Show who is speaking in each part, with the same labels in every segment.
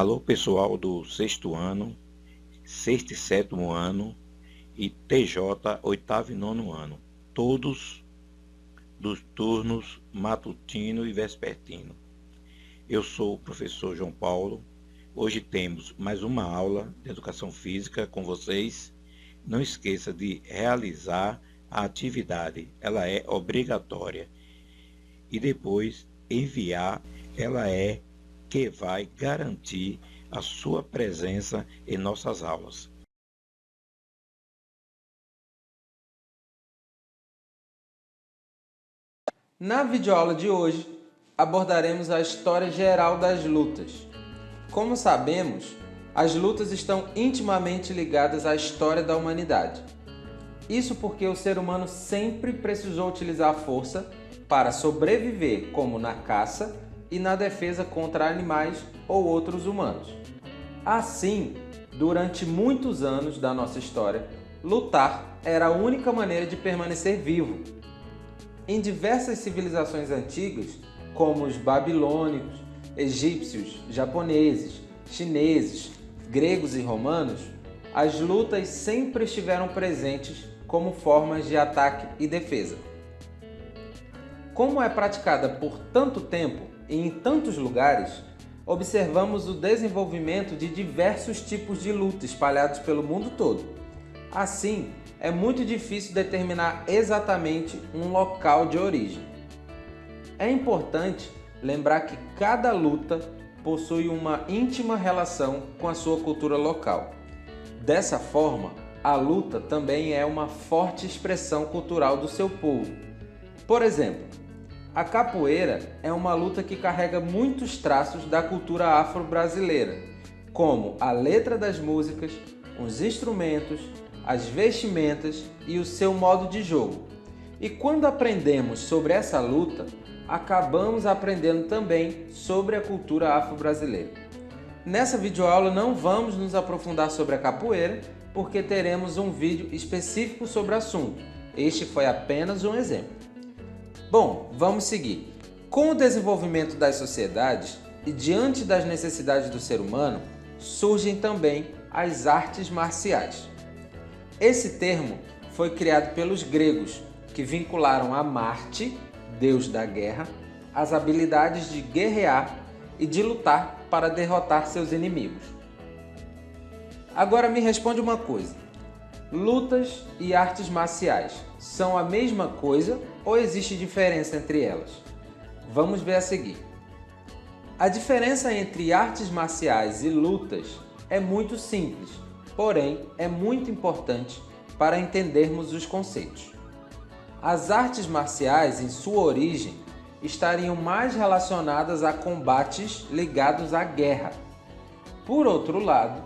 Speaker 1: Alô, pessoal do sexto ano, sexto e sétimo ano e TJ, oitavo e nono ano, todos dos turnos matutino e vespertino. Eu sou o professor João Paulo. Hoje temos mais uma aula de Educação Física com vocês. Não esqueça de realizar a atividade, ela é obrigatória. E depois enviar, ela é que vai garantir a sua presença em nossas aulas.
Speaker 2: Na videoaula de hoje, abordaremos a história geral das lutas. Como sabemos, as lutas estão intimamente ligadas à história da humanidade. Isso porque o ser humano sempre precisou utilizar a força para sobreviver, como na caça e na defesa contra animais ou outros humanos. Assim, durante muitos anos da nossa história, lutar era a única maneira de permanecer vivo. Em diversas civilizações antigas, como os babilônicos, egípcios, japoneses, chineses, gregos e romanos, as lutas sempre estiveram presentes como formas de ataque e defesa. Como é praticada por tanto tempo e em tantos lugares, observamos o desenvolvimento de diversos tipos de luta espalhados pelo mundo todo. Assim, é muito difícil determinar exatamente um local de origem. É importante lembrar que cada luta possui uma íntima relação com a sua cultura local. Dessa forma, a luta também é uma forte expressão cultural do seu povo. Por exemplo, a capoeira é uma luta que carrega muitos traços da cultura afro-brasileira, como a letra das músicas, os instrumentos, as vestimentas e o seu modo de jogo. E quando aprendemos sobre essa luta, acabamos aprendendo também sobre a cultura afro-brasileira. Nessa videoaula não vamos nos aprofundar sobre a capoeira, porque teremos um vídeo específico sobre o assunto. Este foi apenas um exemplo. Bom, vamos seguir. Com o desenvolvimento das sociedades e diante das necessidades do ser humano, surgem também as artes marciais. Esse termo foi criado pelos gregos, que vincularam a Marte, deus da guerra, as habilidades de guerrear e de lutar para derrotar seus inimigos. Agora me responde uma coisa: lutas e artes marciais são a mesma coisa ou existe diferença entre elas? Vamos ver a seguir. A diferença entre artes marciais e lutas é muito simples, porém é muito importante para entendermos os conceitos. As artes marciais, em sua origem, estariam mais relacionadas a combates ligados à guerra. Por outro lado,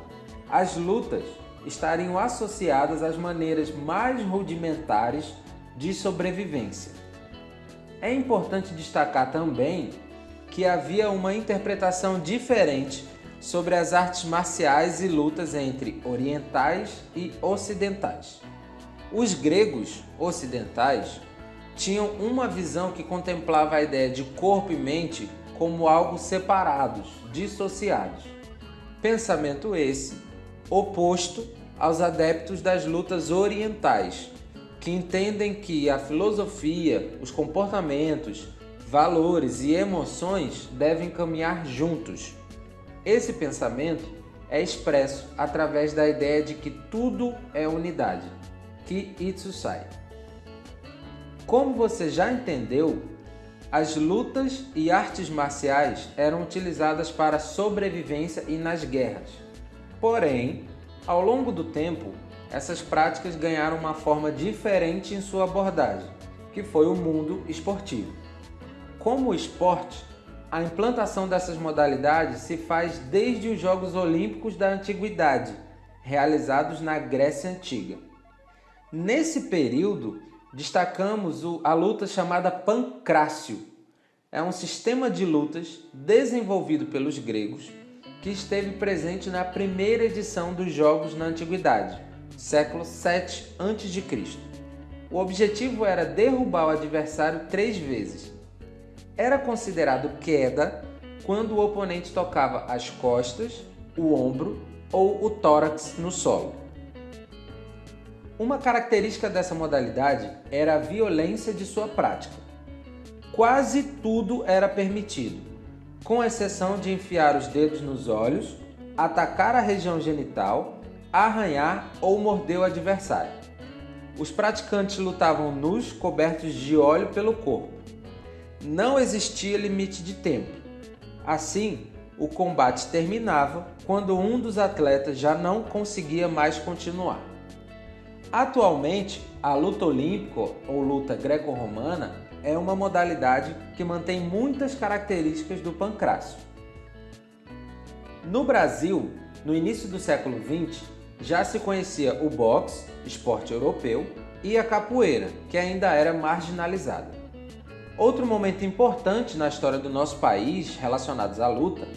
Speaker 2: as lutas estariam associadas às maneiras mais rudimentares de sobrevivência. É importante destacar também que havia uma interpretação diferente sobre as artes marciais e lutas entre orientais e ocidentais. Os gregos ocidentais tinham uma visão que contemplava a ideia de corpo e mente como algo separados, dissociados. Pensamento esse oposto aos adeptos das lutas orientais, que entendem que a filosofia, os comportamentos, valores e emoções devem caminhar juntos. Esse pensamento é expresso através da ideia de que tudo é unidade, Ki Itsusai. Como você já entendeu, as lutas e artes marciais eram utilizadas para a sobrevivência e nas guerras. Porém, ao longo do tempo, essas práticas ganharam uma forma diferente em sua abordagem, que foi o mundo esportivo. Como esporte, a implantação dessas modalidades se faz desde os Jogos Olímpicos da Antiguidade, realizados na Grécia Antiga. Nesse período, destacamos a luta chamada pancrácio. É um sistema de lutas desenvolvido pelos gregos que esteve presente na primeira edição dos Jogos na Antiguidade, século 7 a.C. O objetivo era derrubar o adversário 3 vezes. Era considerado queda quando o oponente tocava as costas, o ombro ou o tórax no solo. Uma característica dessa modalidade era a violência de sua prática. Quase tudo era permitido, com exceção de enfiar os dedos nos olhos, atacar a região genital, arranhar ou morder o adversário. Os praticantes lutavam nus, cobertos de óleo pelo corpo. Não existia limite de tempo. Assim, o combate terminava quando um dos atletas já não conseguia mais continuar. Atualmente, a luta olímpica ou luta greco-romana é uma modalidade que mantém muitas características do pancrácio. No Brasil, no início do século XX, já se conhecia o boxe, esporte europeu, e a capoeira, que ainda era marginalizada. Outro momento importante na história do nosso país relacionados à luta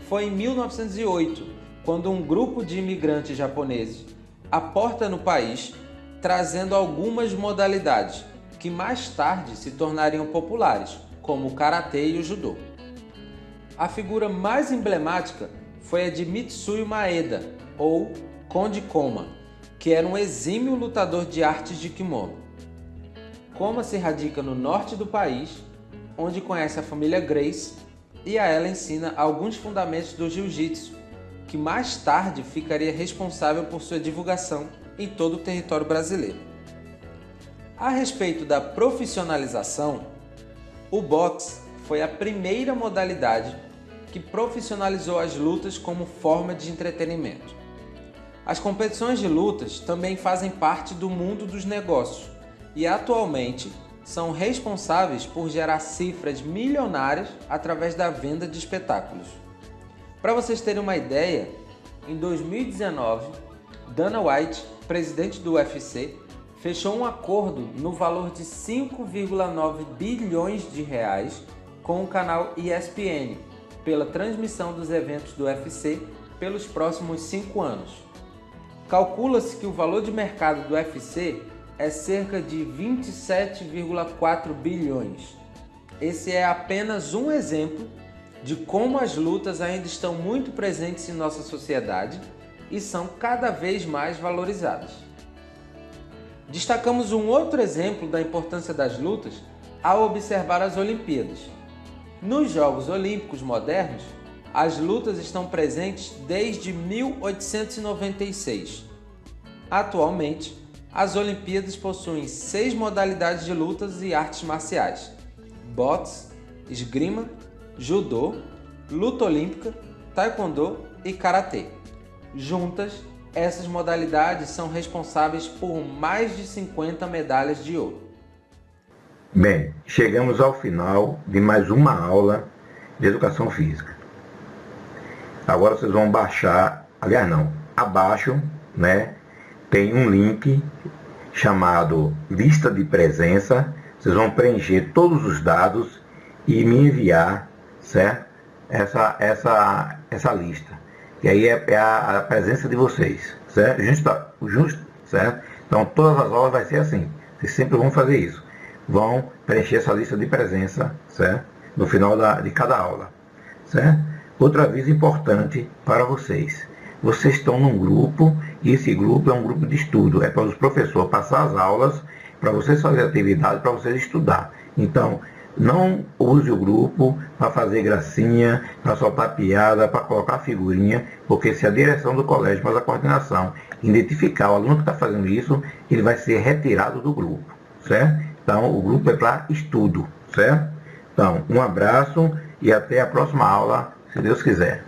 Speaker 2: foi em 1908, quando um grupo de imigrantes japoneses aporta no país, trazendo algumas modalidades que mais tarde se tornariam populares, como o karatê e o judô. A figura mais emblemática foi a de Mitsuyo Maeda, ou Conde Koma, que era um exímio lutador de artes de kimono. Koma se radica no norte do país, onde conhece a família Grace e a ela ensina alguns fundamentos do jiu-jitsu, que mais tarde ficaria responsável por sua divulgação em todo o território brasileiro. A respeito da profissionalização, o boxe foi a primeira modalidade que profissionalizou as lutas como forma de entretenimento. As competições de lutas também fazem parte do mundo dos negócios e atualmente são responsáveis por gerar cifras milionárias através da venda de espetáculos. Para vocês terem uma ideia, em 2019, Dana White, presidente do UFC, fechou um acordo no valor de 5,9 bilhões de reais com o canal ESPN pela transmissão dos eventos do UFC pelos próximos 5 anos. Calcula-se que o valor de mercado do UFC é cerca de 27,4 bilhões. Esse é apenas um exemplo de como as lutas ainda estão muito presentes em nossa sociedade e são cada vez mais valorizadas. Destacamos um outro exemplo da importância das lutas ao observar as Olimpíadas. Nos Jogos Olímpicos modernos, as lutas estão presentes desde 1896. Atualmente, as Olimpíadas possuem 6 modalidades de lutas e artes marciais: boxe, esgrima, judô, luta olímpica, taekwondo e karatê. Juntas, essas modalidades são responsáveis por mais de 50 medalhas de ouro.
Speaker 1: Bem, chegamos ao final de mais uma aula de Educação Física. Agora vocês vão baixar, abaixo, tem um link chamado Lista de Presença. Vocês vão preencher todos os dados e me enviar, certo? Essa lista. E aí é a presença de vocês, certo? Certo? Então todas as aulas vai ser assim. Vocês sempre vão fazer isso. Vão preencher essa lista de presença, certo? No final de cada aula, certo? Outro aviso importante para vocês. Vocês estão num grupo e esse grupo é um grupo de estudo. É para os professores passar as aulas, para vocês fazerem atividade, para vocês estudar. Então, não use o grupo para fazer gracinha, para soltar piada, para colocar figurinha, porque se a direção do colégio faz a coordenação, identificar o aluno que está fazendo isso, ele vai ser retirado do grupo, certo? Então, o grupo é para estudo, certo? Então, um abraço e até a próxima aula, se Deus quiser.